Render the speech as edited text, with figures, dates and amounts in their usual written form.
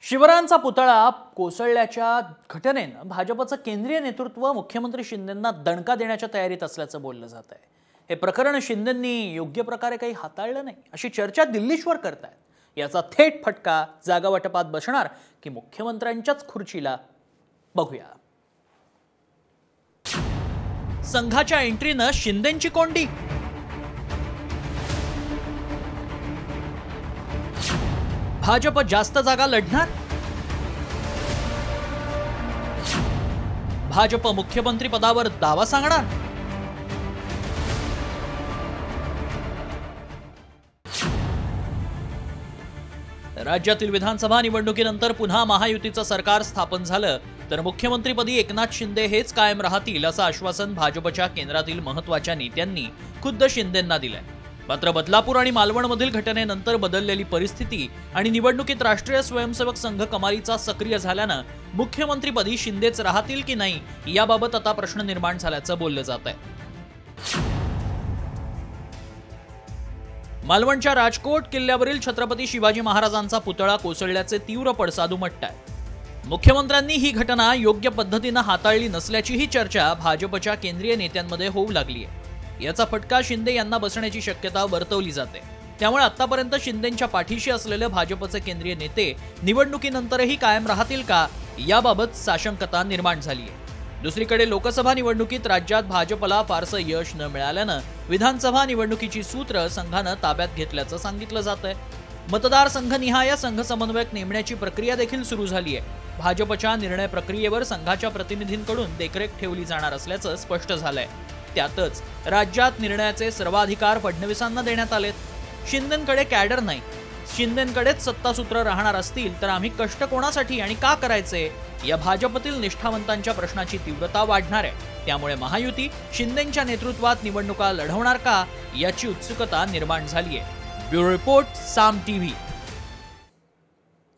शिवरायांचा पुतळा कोसळल्याच्या घटनेनं भाजपचं केंद्रीय नेतृत्व मुख्यमंत्री शिंदेंना दणका देण्याच्या तयारीत असल्याचं बोललं जात आहे। हे प्रकरण शिंदेंनी योग्य प्रकारे काही हाताळलं नाही अशी चर्चा दिल्लीश्वर करतायत। याचा थेट फटका जागा वाटपात बसणार की मुख्यमंत्र्यांच्याच खुर्चीला, बघूया। संघाच्या एंट्रीनं शिंदेंची कोंडी, भाजप जास्त जागा लढणार, भाजप मुख्यमंत्री पदावर दावा सांगणार, राज्यातील विधानसभा निवडणुकीनंतर पुन्हा महायुतीचं सरकार स्थापन झालं तर मुख्यमंत्रीपदी एकनाथ शिंदे हेच कायम राहतील असं आश्वासन भाजपच्या केंद्रातील महत्त्वाच्या नेत्यांनी खुद्द शिंदेंना दिलंय। मात्र बदलापूर आणि मालवणमधील घटनेनंतर बदललेली परिस्थिती आणि निवडणुकीत राष्ट्रीय स्वयंसेवक संघ कमालीचा सक्रिय झाल्यानं मुख्यमंत्रीपदी शिंदेच राहतील की नाही याबाबत आता प्रश्न निर्माण झाल्याचं बोललं जात आहे। मालवणच्या राजकोट किल्ल्यावरील छत्रपती शिवाजी महाराजांचा पुतळा कोसळल्याचे तीव्र पडसाद उमटतायत। मुख्यमंत्र्यांनी ही घटना योग्य पद्धतीने हाताळली नसल्याचीही चर्चा भाजपच्या केंद्रीय नेत्यांमध्ये होऊ लागली आहे। याचा फटका शिंदे यांना बसण्याची शक्यता वर्तवली जाते। त्यामुळे आतापर्यंत शिंदेंच्या पाठीशी असलेले भाजपचे केंद्रीय नेते निवडणुकीनंतरही कायम राहतील का याबाबत साशंकता निर्माण झाली आहे। दुसरीकडे लोकसभा निवडणुकीत राज्यात भाजपला फारसं यश न मिळाल्यानं विधानसभा निवडणुकीची सूत्र संघानं ताब्यात घेतल्याचं सांगितलं जातंय। मतदारसंघनिहाय संघ समन्वयक नेमण्याची प्रक्रिया देखील सुरू झाली आहे। भाजपच्या निर्णय प्रक्रियेवर संघाच्या प्रतिनिधींकडून देखरेख ठेवली जाणार असल्याचं स्पष्ट झालंय। त्यातच राज्यात निर्णयाचे सर्वाधिकार फडणवीसांना देण्यात आलेत। शिंदेंकडे कॅडर नाही, शिंदेंकडेच सत्तासूत्र राहणार असतील तर आम्ही कष्ट कोणासाठी आणि का करायचे या भाजपतील निष्ठावंतांच्या प्रश्नाची तीव्रता वाढणार आहे। त्यामुळे महायुती शिंदेंच्या नेतृत्वात निवडणुका लढवणार का याची उत्सुकता निर्माण झाली आहे। ब्युरो रिपोर्ट, साम टीव्ही।